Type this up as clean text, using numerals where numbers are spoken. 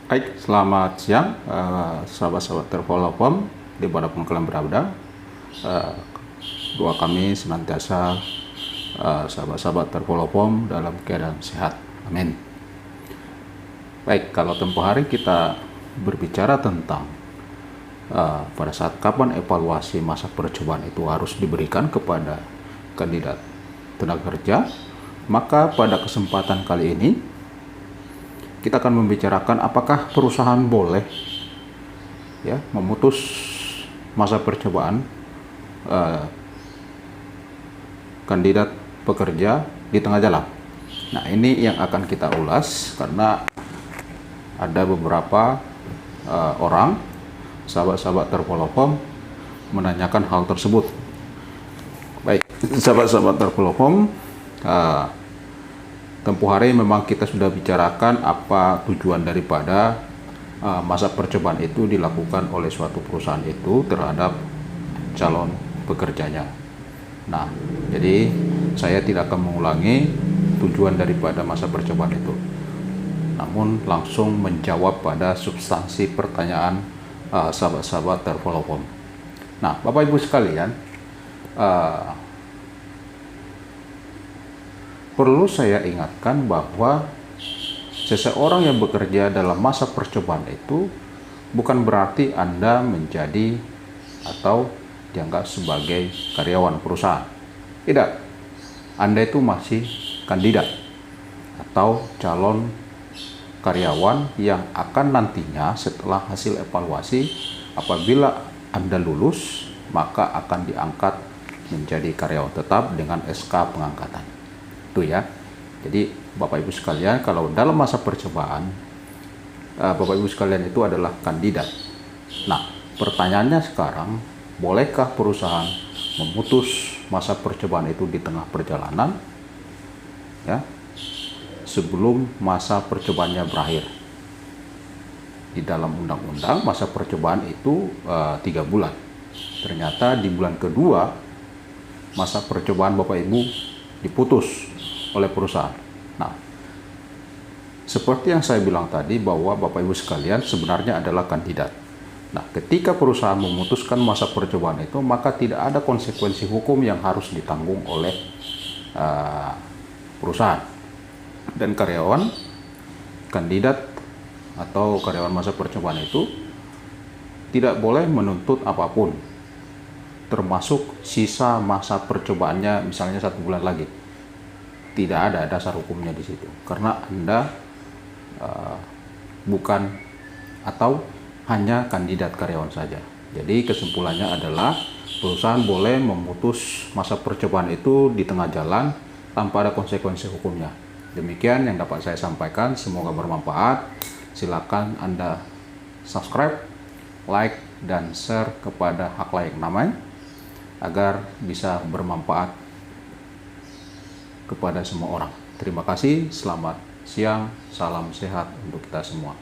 Baik, selamat siang sahabat-sahabat Tervolopom dimanapun kalian berada. Doa kami senantiasa sahabat-sahabat Tervolopom dalam keadaan sehat. Amin. Baik, kalau tempoh hari kita berbicara tentang pada saat kapan evaluasi masa percobaan itu harus diberikan kepada kandidat tenaga kerja, maka pada kesempatan kali ini kita akan membicarakan apakah perusahaan boleh memutus masa percobaan kandidat pekerja di tengah jalan. Nah, ini yang akan kita ulas karena ada beberapa orang sahabat-sahabat Tervolopom menanyakan hal tersebut. Baik, sahabat-sahabat Tervolopom, tempoh hari memang kita sudah bicarakan apa tujuan daripada masa percobaan itu dilakukan oleh suatu perusahaan itu terhadap calon pekerjanya. Nah, jadi saya tidak akan mengulangi tujuan daripada masa percobaan itu, namun langsung menjawab pada substansi pertanyaan sahabat-sahabat Tervolopom. Nah, Bapak Ibu sekalian, perlu saya ingatkan bahwa seseorang yang bekerja dalam masa percobaan itu bukan berarti Anda menjadi atau dianggap sebagai karyawan perusahaan. Tidak. Anda itu masih kandidat atau calon karyawan yang akan nantinya setelah hasil evaluasi, apabila Anda lulus, maka akan diangkat menjadi karyawan tetap dengan SK pengangkatan. Itu ya. Jadi Bapak Ibu sekalian, kalau dalam masa percobaan Bapak Ibu sekalian itu adalah kandidat. Nah, pertanyaannya sekarang, bolehkah perusahaan memutus masa percobaan itu di tengah perjalanan ya, sebelum masa percobaannya berakhir? Di dalam undang-undang masa percobaan itu 3 bulan. Ternyata di bulan kedua masa percobaan Bapak Ibu diputus oleh perusahaan. Nah, seperti yang saya bilang tadi bahwa Bapak Ibu sekalian sebenarnya adalah kandidat. Nah, ketika perusahaan memutuskan masa percobaan itu, maka tidak ada konsekuensi hukum yang harus ditanggung oleh perusahaan. Dan karyawan, kandidat atau karyawan masa percobaan itu tidak boleh menuntut apapun, termasuk sisa masa percobaannya misalnya 1 bulan lagi. Tidak ada dasar hukumnya di situ, karena Anda bukan atau hanya kandidat karyawan saja. Jadi kesimpulannya adalah perusahaan boleh memutus masa percobaan itu di tengah jalan tanpa ada konsekuensi hukumnya. Demikian yang dapat saya sampaikan, semoga bermanfaat. Silakan Anda subscribe, like, dan share kepada hak layak namanya agar bisa bermanfaat kepada semua orang. Terima kasih, selamat siang, salam sehat untuk kita semua.